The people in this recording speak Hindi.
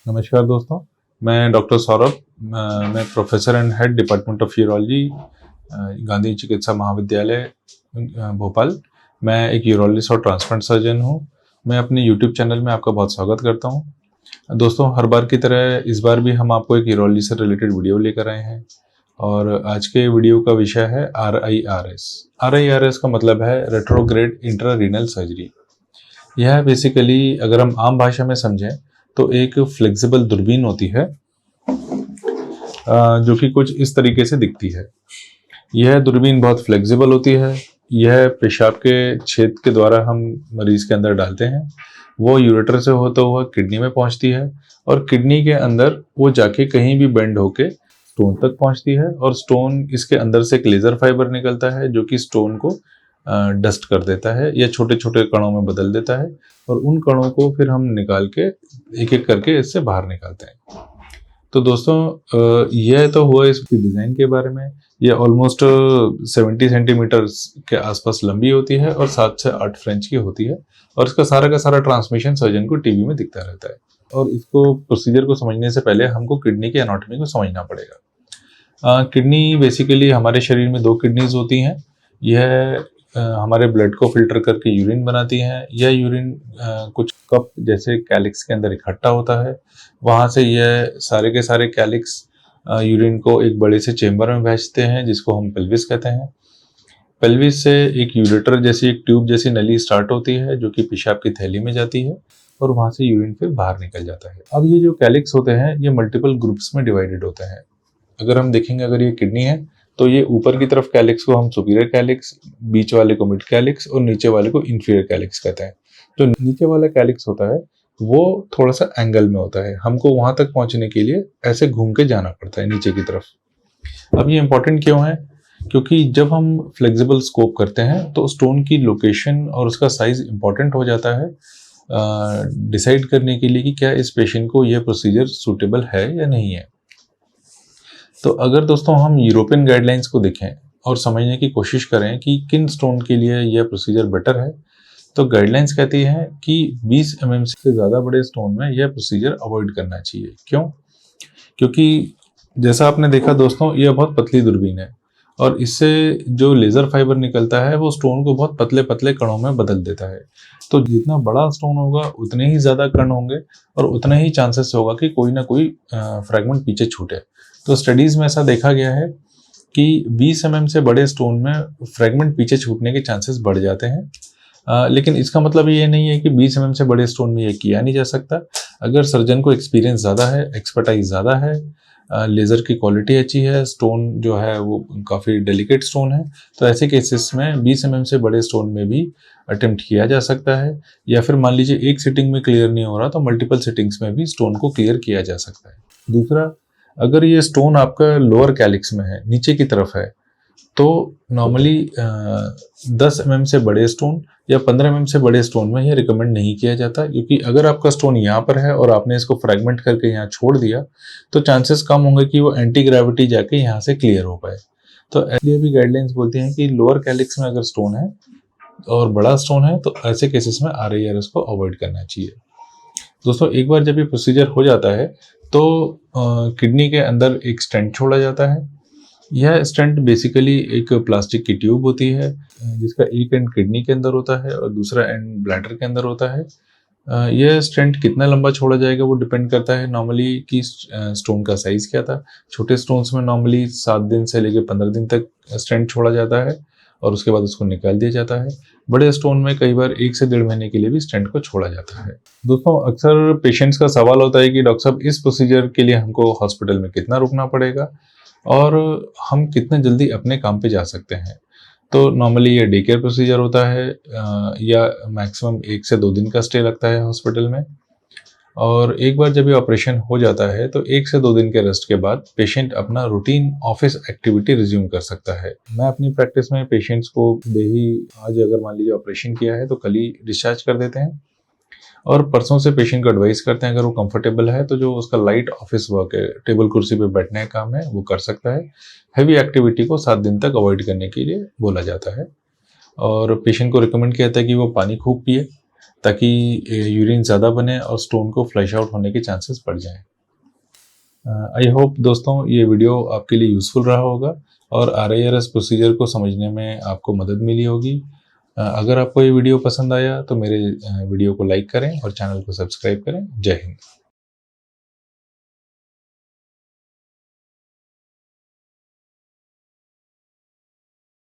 नमस्कार दोस्तों, मैं डॉक्टर सौरभ। मैं professor and head department of urology, Gandhi चिकित्सा महाविद्यालय भोपाल। मैं एक यूरोलॉजिस्ट और ट्रांसप्लांट सर्जन हूं। मैं अपने यूट्यूब चैनल में आपका बहुत स्वागत करता हूं। दोस्तों, हर बार की तरह इस बार भी हम आपको एक यूरोलॉजी से रिलेटेड वीडियो लेकर आए हैं और आज के वीडियो का विषय है RIRS। RIRS का मतलब है रेट्रोग्रेड इंट्रारीनल सर्जरी। यह बेसिकली, अगर हम आम भाषा में समझें तो एक फ्लेक्सिबल दूरबीन होती है जो कि कुछ इस तरीके से दिखती है। यह दूरबीन बहुत फ्लेक्सिबल होती है। यह पेशाब के छेद के द्वारा हम मरीज के अंदर डालते हैं। वो यूरेटर से होता हुआ किडनी में पहुंचती है और किडनी के अंदर वो जाके कहीं भी बेंड होके स्टोन तक पहुंचती है और स्टोन, इसके अंदर से एक लेजर फाइबर निकलता है जो कि स्टोन को डस्ट कर देता है या छोटे छोटे कणों में बदल देता है और उन कणों को फिर हम निकाल के एक एक करके इससे बाहर निकालते हैं। तो दोस्तों, यह तो हुआ इसकी डिज़ाइन के बारे में। यह ऑलमोस्ट 70 सेंटीमीटर के आसपास लंबी होती है और 7 से 8 फ्रेंच की होती है और इसका सारा का सारा ट्रांसमिशन सर्जन को टीवी में दिखता रहता है। और इसको प्रोसीजर को समझने से पहले हमको किडनी की एनाटॉमी को समझना पड़ेगा। किडनी बेसिकली, हमारे शरीर में 2 किडनीज होती हैं। यह हमारे ब्लड को फिल्टर करके यूरिन बनाती हैं। यह यूरिन कुछ कप जैसे कैलिक्स के अंदर इकट्ठा होता है। वहाँ से यह सारे के सारे कैलिक्स यूरिन को एक बड़े से चेम्बर में भेजते हैं जिसको हम पेल्विस कहते हैं। पेल्विस से एक यूरेटर जैसी, एक ट्यूब जैसी नली स्टार्ट होती है जो कि पेशाब की थैली में जाती है और वहाँ से यूरिन फिर बाहर निकल जाता है। अब ये जो कैलिक्स होते हैं ये मल्टीपल ग्रुप्स में डिवाइडेड होते हैं। अगर हम देखेंगे, अगर ये किडनी है तो ये ऊपर की तरफ कैलिक्स को हम सुपीरियर कैलिक्स, बीच वाले को मिड कैलिक्स और नीचे वाले को इंफीरियर कैलिक्स कहते हैं। जो नीचे वाला कैलिक्स होता है वो थोड़ा सा एंगल में होता है। हमको वहां तक पहुंचने के लिए ऐसे घूम के जाना पड़ता है नीचे की तरफ। अब ये इंपॉर्टेंट क्यों है? क्योंकि जब हम फ्लेक्सिबल स्कोप करते हैं तो स्टोन की लोकेशन और उसका साइज इंपॉर्टेंट हो जाता है डिसाइड करने के लिए कि क्या इस पेशेंट को यह प्रोसीजर सूटेबल है या नहीं है। तो अगर दोस्तों हम यूरोपियन गाइडलाइंस को देखें और समझने की कोशिश करें कि किन स्टोन के लिए यह प्रोसीजर बेटर है, तो गाइडलाइंस कहती है कि 20 mm से ज़्यादा बड़े स्टोन में यह प्रोसीजर अवॉइड करना चाहिए। क्यों? क्योंकि जैसा आपने देखा दोस्तों, यह बहुत पतली दूरबीन है और इससे जो लेज़र फाइबर निकलता है वो स्टोन को बहुत पतले पतले कणों में बदल देता है। तो जितना बड़ा स्टोन होगा उतने ही ज़्यादा कण होंगे और उतना ही चांसेस होगा कि कोई ना कोई फ्रैगमेंट पीछे छूटे। तो स्टडीज़ में ऐसा देखा गया है कि 20 mm से बड़े स्टोन में फ्रैगमेंट पीछे छूटने के चांसेस बढ़ जाते हैं। लेकिन इसका मतलब ये नहीं है कि 20 mm से बड़े स्टोन में ये किया नहीं जा सकता। अगर सर्जन को एक्सपीरियंस ज़्यादा है, एक्सपर्टाइज ज़्यादा है, लेज़र की क्वालिटी अच्छी है, स्टोन जो है वो काफ़ी डेलिकेट स्टोन है, तो ऐसे केसेस में 20 mm से बड़े स्टोन में भी अटेम्प्ट किया जा सकता है। या फिर मान लीजिए एक सिटिंग में क्लियर नहीं हो रहा तो मल्टीपल सिटिंग्स में भी स्टोन को क्लियर किया जा सकता है। दूसरा, अगर ये स्टोन आपका लोअर कैलिक्स में है, नीचे की तरफ है, तो नॉर्मली 10 mm से बड़े स्टोन या 15 mm से बड़े स्टोन में ये रिकमेंड नहीं किया जाता। क्योंकि अगर आपका स्टोन यहाँ पर है और आपने इसको फ्रैगमेंट करके यहाँ छोड़ दिया तो चांसेस कम होंगे कि वो एंटी ग्रेविटी जाके यहाँ से क्लियर हो पाए। तो इसलिए भी गाइडलाइंस बोलती हैं कि लोअर कैलिक्स में अगर स्टोन है और बड़ा स्टोन है तो ऐसे केसेस में RIRS को अवॉइड करना चाहिए। दोस्तों, एक बार जब ये प्रोसीजर हो जाता है तो किडनी के अंदर एक स्टेंट छोड़ा जाता है। यह स्टेंट बेसिकली एक प्लास्टिक की ट्यूब होती है जिसका एक एंड किडनी के अंदर होता है और दूसरा एंड ब्लैडर के अंदर होता है। यह स्टेंट कितना लंबा छोड़ा जाएगा वो डिपेंड करता है नॉर्मली कि स्टोन का साइज़ क्या था। छोटे स्टोन्स में नॉर्मली 7 दिन से लेकर 15 दिन तक स्टेंट छोड़ा जाता है और उसके बाद उसको निकाल दिया जाता है। बड़े स्टोन में कई बार 1 से 1.5 महीने के लिए भी स्टेंट को छोड़ा जाता है। दोस्तों, अक्सर पेशेंट्स का सवाल होता है कि डॉक्टर साहब, इस प्रोसीजर के लिए हमको हॉस्पिटल में कितना रुकना पड़ेगा और हम कितने जल्दी अपने काम पे जा सकते हैं। तो नॉर्मली ये डे केयर प्रोसीजर होता है या मैक्सिमम 1 से 2 दिन का स्टे लगता है हॉस्पिटल में। और एक बार जब ये ऑपरेशन हो जाता है तो 1 से 2 दिन के रेस्ट के बाद पेशेंट अपना रूटीन ऑफिस एक्टिविटी रिज्यूम कर सकता है। मैं अपनी प्रैक्टिस में पेशेंट्स को आज अगर मान लीजिए ऑपरेशन किया है तो कल ही डिस्चार्ज कर देते हैं और परसों से पेशेंट को एडवाइस करते हैं अगर वो कंफर्टेबल है तो जो उसका लाइट ऑफिस वर्क है, टेबल कुर्सी पे बैठने का काम है, वो कर सकता है। हैवी एक्टिविटी को 7 दिन तक अवॉइड करने के लिए बोला जाता है। और पेशेंट को रिकमेंड किया था कि वो पानी खूब पिए ताकि यूरिन ज़्यादा बने और स्टोन को फ्लश आउट होने के चांसेस बढ़ जाएं। आई होप दोस्तों ये वीडियो आपके लिए यूज़फुल रहा होगा और RIRS प्रोसीजर को समझने में आपको मदद मिली होगी। अगर आपको ये वीडियो पसंद आया तो मेरे वीडियो को लाइक करें और चैनल को सब्सक्राइब करें। जय हिंद।